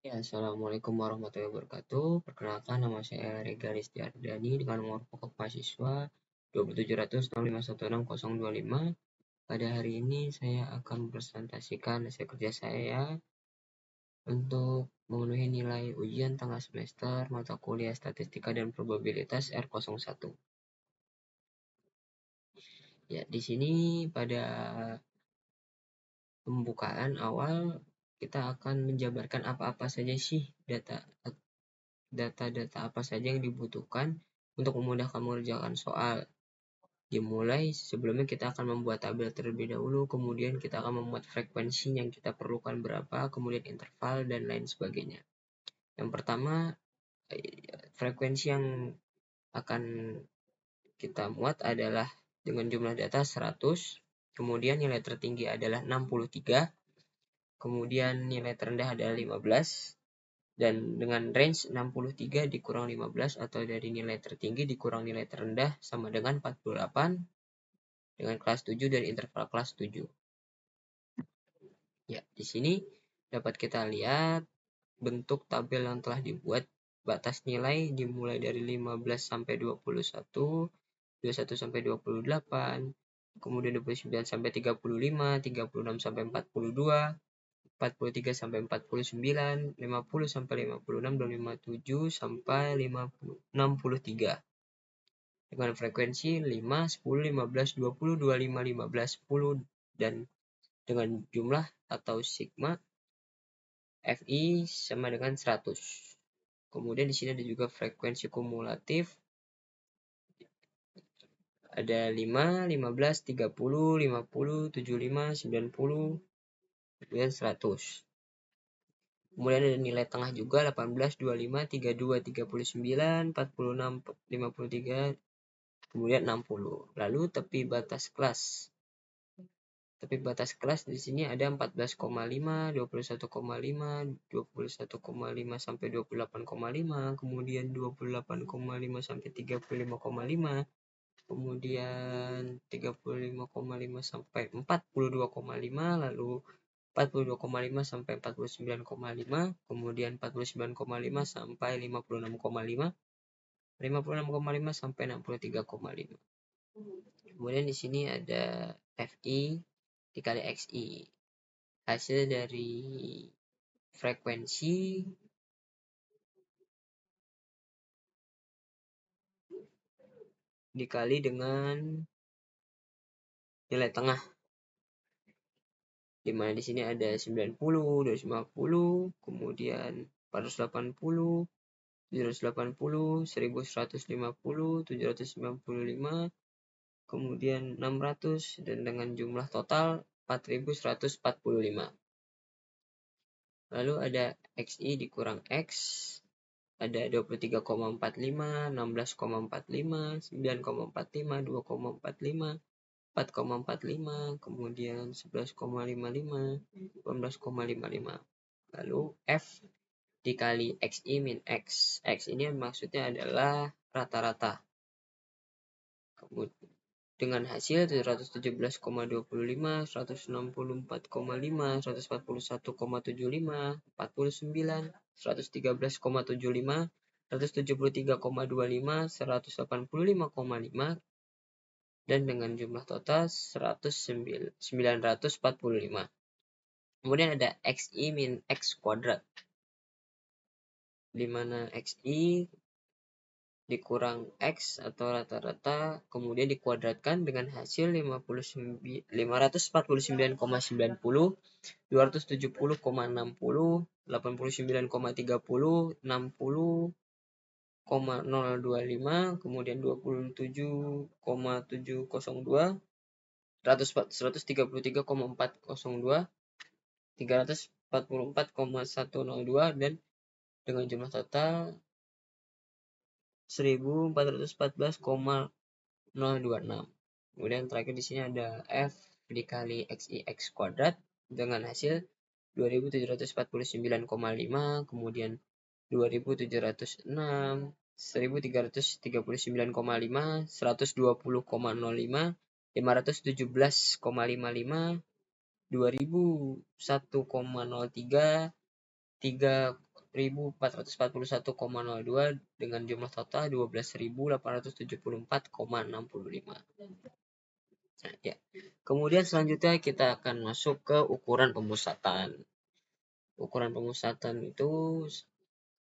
Ya, Assalamualaikum warahmatullahi wabarakatuh. Perkenalkan, nama saya Rega Ristiardani dengan nomor pokok mahasiswa 27706516025. Pada hari ini saya akan presentasikan hasil kerja saya untuk memenuhi nilai ujian tengah semester mata kuliah Statistika dan Probabilitas R01. Ya, di sini pada pembukaan awal kita akan menjabarkan apa-apa saja sih data-data apa saja yang dibutuhkan untuk memudahkan mengerjakan soal. Dimulai sebelumnya kita akan membuat tabel terlebih dahulu, kemudian kita akan membuat frekuensi yang kita perlukan berapa, kemudian interval dan lain sebagainya. Yang pertama, frekuensi yang akan kita muat adalah dengan jumlah data 100, kemudian nilai tertinggi adalah 63, kemudian nilai terendah adalah 15, dan dengan range 63 dikurang 15 atau dari nilai tertinggi dikurang nilai terendah sama dengan 48 dengan kelas 7 dan interval kelas 7. Ya, di sini dapat kita lihat bentuk tabel yang telah dibuat. Batas nilai dimulai dari 15 sampai 21, 21 sampai 28, kemudian 29 sampai 35, 36 sampai 42, 43 sampai 49, 50 sampai 56, dan 57 sampai 63. Dengan frekuensi 5, 10, 15, 20, 25, 15, 10, dan dengan jumlah atau sigma Fi sama dengan 100. Kemudian di sini ada juga frekuensi kumulatif. Ada 5, 15, 30, 50, 75, 90, kemudian 100. Kemudian ada nilai tengah juga 18, 25, 32, 39, 46, 53, kemudian 60. Lalu tepi batas kelas. Tepi batas kelas di sini ada 14,5, 21,5, 21,5 sampai 28,5, kemudian 28,5 sampai 35,5, kemudian 35,5 sampai 42,5, lalu 42,5 sampai 49,5, kemudian 49,5 sampai 56,5, 56,5 sampai 63,5. Kemudian di sini ada Fi dikali Xi. Hasil dari frekuensi dikali dengan nilai tengah. Di mana di sini ada 90, 250, kemudian 480, 780, 1150, 795, kemudian 600, dan dengan jumlah total 4145. Lalu ada Xi dikurang X, ada 23,45, 16,45, 9,45, 2,45, 4,45, kemudian 11,55, 18,55. Lalu F dikali Xi min X. X ini maksudnya adalah rata-rata. Dengan hasil 717,25, 164,5, 141,75, 49, 113,75, 173,25, 185,5, dan dengan jumlah total 945. Kemudian ada Xi min X kuadrat, di mana Xi dikurang X atau rata-rata, kemudian dikuadratkan dengan hasil 549,90, 270,60, 89,30, 60,025, kemudian 27,702, 133,402, 344,102, dan dengan jumlah total 1414,026. Kemudian terakhir di sini ada F dikali Xi X kuadrat dengan hasil 2749,5, kemudian 2706, 1339,5, 120,05, 517,55, 2001,03, 1441,02 dengan jumlah total 12.874,65. Nah, ya. Kemudian selanjutnya kita akan masuk ke ukuran pemusatan. Ukuran pemusatan itu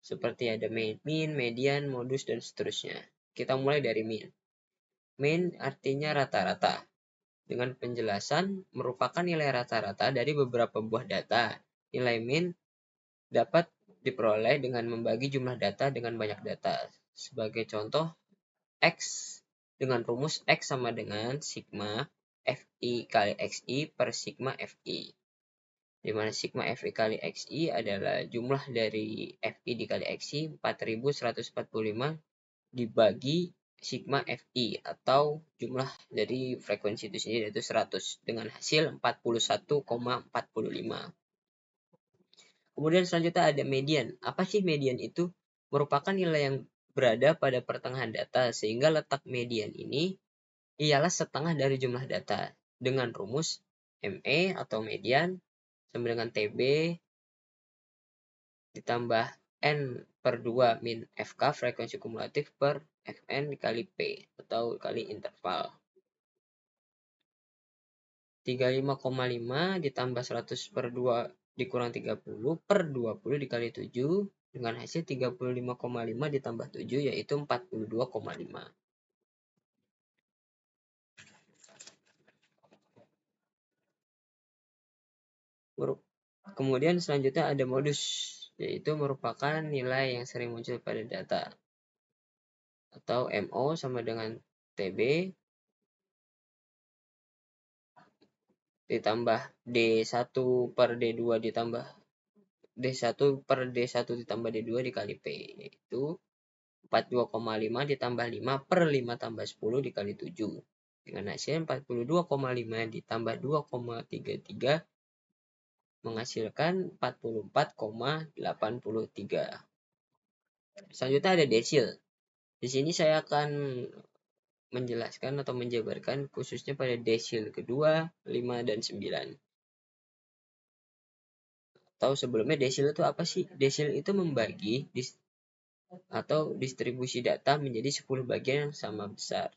seperti ada mean, median, modus, dan seterusnya. Kita mulai dari mean. Mean artinya rata-rata. Dengan penjelasan merupakan nilai rata-rata dari beberapa buah data. Nilai mean dapat diperoleh dengan membagi jumlah data dengan banyak data. Sebagai contoh, X dengan rumus X sama dengan sigma Fi kali Xi per sigma Fi. Di mana sigma Fi kali Xi adalah jumlah dari Fi dikali Xi 4145 dibagi sigma Fi atau jumlah dari frekuensi itu sendiri yaitu 100 dengan hasil 41,45. Kemudian selanjutnya ada median. Apa sih median itu? Merupakan nilai yang berada pada pertengahan data sehingga letak median ini ialah setengah dari jumlah data dengan rumus ME atau median sama dengan TB ditambah N per 2 min FK frekuensi kumulatif per Fn dikali P atau kali interval. 35,5 ditambah 100 per 2 dikurang 30 per 20 dikali 7 dengan hasil 35,5 ditambah 7 yaitu 42,5. Kemudian selanjutnya ada modus, yaitu merupakan nilai yang sering muncul pada data. Atau MO sama dengan TB ditambah D1 per D2 ditambah D1 per D1 ditambah D2 dikali P, yaitu 42,5 ditambah 5 per 5 tambah 10 dikali 7. Dengan hasil 42,5 ditambah 2,33 menghasilkan 44,83. Selanjutnya ada desil. Di sini saya akan menjelaskan atau menjabarkan khususnya pada desil kedua, 5, dan 9. Atau sebelumnya desil itu apa sih? Desil itu membagi atau distribusi data menjadi 10 bagian yang sama besar.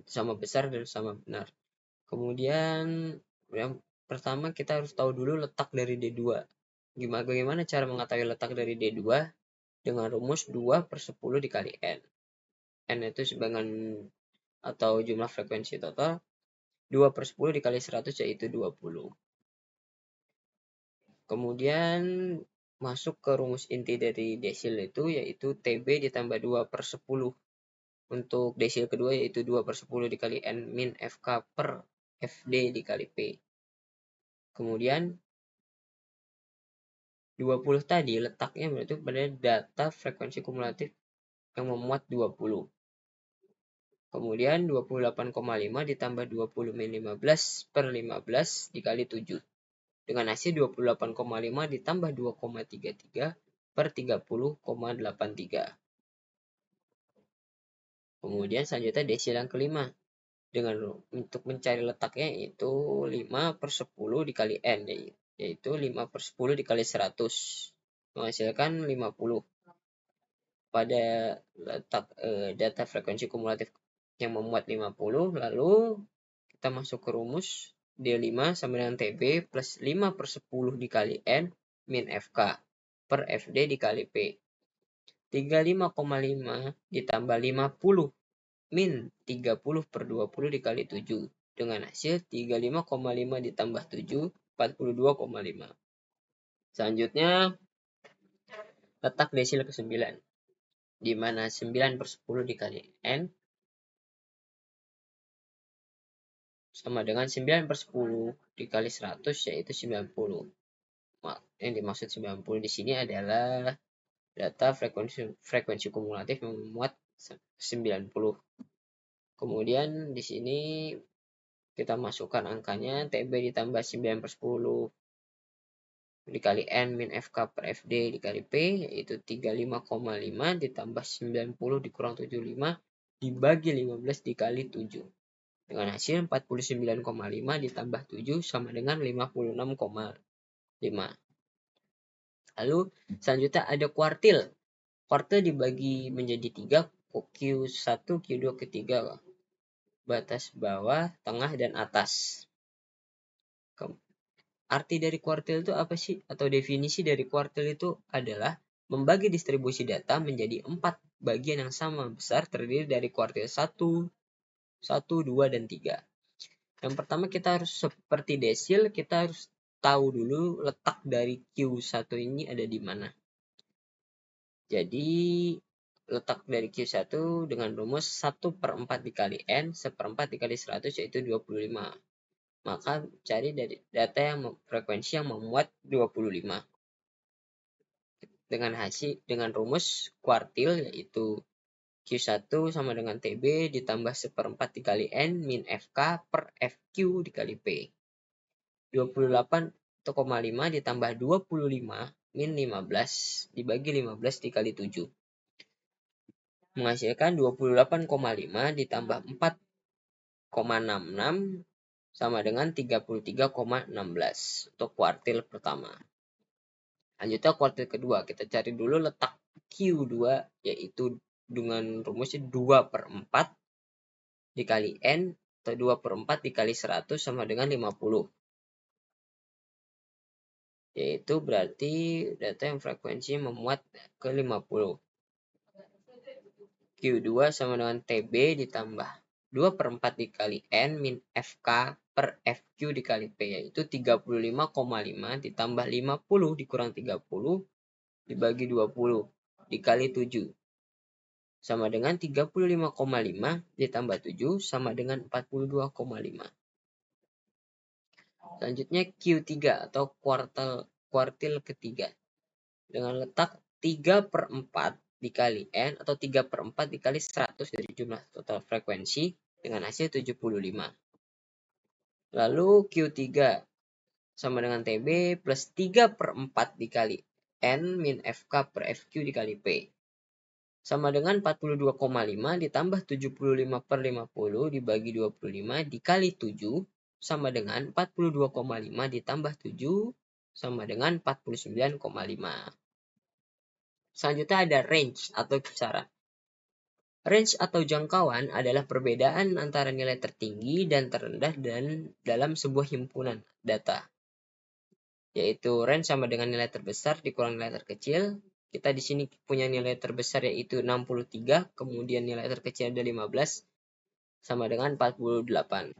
Sama besar dan sama benar. Kemudian yang pertama kita harus tahu dulu letak dari D2. Bagaimana cara mengetahui letak dari D2? Dengan rumus 2 per 10 dikali N. N itu sebagian atau jumlah frekuensi total. 2 per 10 dikali 100 yaitu 20. Kemudian masuk ke rumus inti dari desil itu yaitu TB ditambah 2 per 10. Untuk desil kedua yaitu 2 per 10 dikali N min FK per FD dikali P. Kemudian 20 tadi letaknya berarti pada data frekuensi kumulatif yang memuat 20. Kemudian 28,5 ditambah 20 min 15 per 15 dikali 7. Dengan hasil 28,5 ditambah 2,33 per 30,83. Kemudian selanjutnya desil yang kelima. Untuk mencari letaknya itu 5 per 10 dikali N, yaitu 5 per 10 dikali 100. Menghasilkan 50. Pada letak data frekuensi kumulatif yang memuat 50, lalu kita masuk ke rumus D5 sama dengan TB plus 5 per 10 dikali N min FK per FD dikali P. 35,5 ditambah 50 min 30 per 20 dikali 7. Dengan hasil 35,5 ditambah 7, 42,5. Selanjutnya, letak desil ke-9. Di mana 9 per 10 dikali N sama dengan 9 per 10 dikali 100 yaitu 90. Yang dimaksud 90 di sini adalah data frekuensi kumulatif yang memuat 90. Kemudian di sini kita masukkan angkanya TB ditambah 9 per 10 dikali N min FK per FD dikali P yaitu 35,5 ditambah 90 dikurang 75 dibagi 15 dikali 7. Dengan hasil 49,5 ditambah 7 sama dengan 56,5. Lalu selanjutnya ada kuartil. Kuartil dibagi menjadi 3, Q1, Q2, Q3, batas bawah, tengah, dan atas. Arti dari kuartil itu apa sih? Atau definisi dari kuartil itu adalah membagi distribusi data menjadi 4 bagian yang sama besar terdiri dari kuartil 1, 1, 2, dan 3. Yang pertama kita harus seperti desil, kita harus tahu dulu letak dari Q1 ini ada di mana. Jadi letak dari Q1 dengan rumus 1/4 dikali N, 1/4 dikali 100 yaitu 25. Maka cari dari data yang frekuensi yang memuat 25. Dengan rumus kuartil yaitu Q1 sama dengan TB ditambah 1/4 dikali N min FK per FQ dikali P. 28,5 ditambah 25 min 15 dibagi 15 dikali 7. Menghasilkan 28,5 ditambah 4,66 sama dengan 33,16 untuk kuartil pertama. Lanjutnya kuartil kedua, kita cari dulu letak Q2 yaitu dengan rumusnya 2/4 dikali N atau 2/4 dikali 100 sama dengan 50. Yaitu berarti data yang frekuensi memuat ke 50. Q2 sama dengan TB ditambah 2/4 dikali N min FK per FQ dikali P yaitu 35,5 ditambah 50 dikurang 30 dibagi 20 dikali 7 sama dengan 35,5 ditambah 7 sama dengan 42,5. Selanjutnya Q3 atau kuartil ketiga dengan letak 3/4 dikali N atau 3/4 dikali 100 dari jumlah total frekuensi dengan hasil 75. Lalu Q3 sama dengan TB plus 3/4 dikali N min FK per FQ dikali P. Sama dengan 42,5 ditambah 75/50 dibagi 25 dikali 7 sama dengan 42,5 ditambah 7 sama dengan 49,5. Selanjutnya ada range atau kisaran. Range atau jangkauan adalah perbedaan antara nilai tertinggi dan terendah dalam sebuah himpunan data. Yaitu range sama dengan nilai terbesar dikurang nilai terkecil. Kita di sini punya nilai terbesar yaitu 63, kemudian nilai terkecil ada 15 sama dengan 48.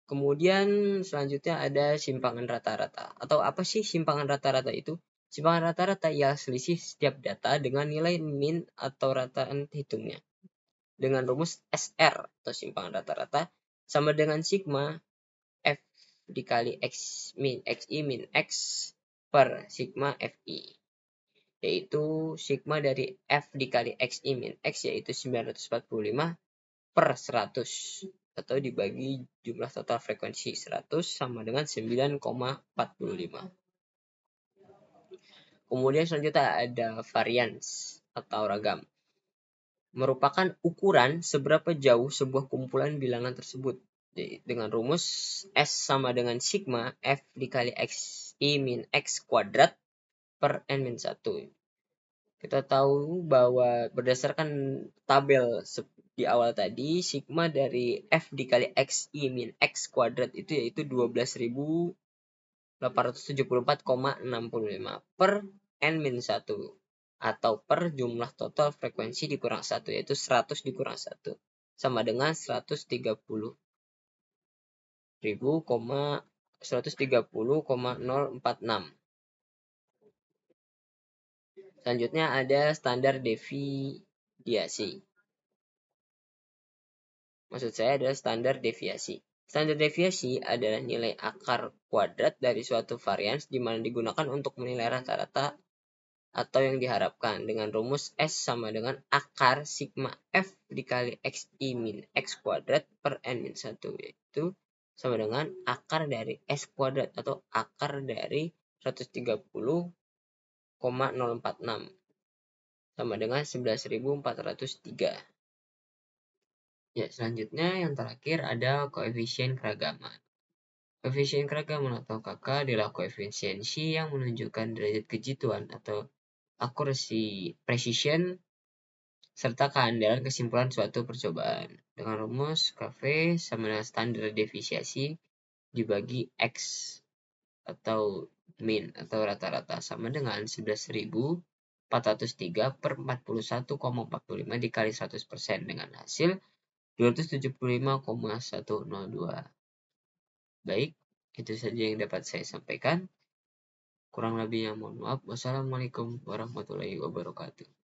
Kemudian selanjutnya ada simpangan rata-rata. Atau apa sih simpangan rata-rata itu? Simpangan rata-rata ialah selisih setiap data dengan nilai min atau rataan hitungnya. Dengan rumus SR atau simpangan rata-rata sama dengan sigma F dikali XI min X per sigma FI. Yaitu sigma dari F dikali XI min X yaitu 945 per 100 atau dibagi jumlah total frekuensi 100 sama dengan 9,45. Kemudian selanjutnya ada varians atau ragam. Merupakan ukuran seberapa jauh sebuah kumpulan bilangan tersebut. Jadi, dengan rumus S sama dengan sigma F dikali XI min X kuadrat per N-1. Kita tahu bahwa berdasarkan tabel di awal tadi, sigma dari F dikali XI min X kuadrat itu yaitu 12.874,65 per N-1 atau per jumlah total frekuensi dikurang 1 yaitu 100 dikurang 1 sama dengan 130,046. Selanjutnya ada standar deviasi. Maksud saya adalah standar deviasi. Standar deviasi adalah nilai akar kuadrat dari suatu varians di mana digunakan untuk menilai rata-rata atau yang diharapkan dengan rumus S sama dengan akar sigma F dikali XI min X kuadrat per N-1 yaitu sama dengan akar dari S kuadrat atau akar dari 130,046 sama dengan 11.403. Ya, selanjutnya yang terakhir ada koefisien keragaman. Koefisien keragaman atau KK adalah koefisiensi yang menunjukkan derajat kejituan atau accuracy precision serta keandalan kesimpulan suatu percobaan. Dengan rumus KV sama dengan standar deviasi dibagi X atau mean atau rata-rata sama dengan 11.403 per 41,45 dikali 100% dengan hasil 275,102. Baik, itu saja yang dapat saya sampaikan. Kurang lebihnya mohon maaf. Wassalamualaikum warahmatullahi wabarakatuh.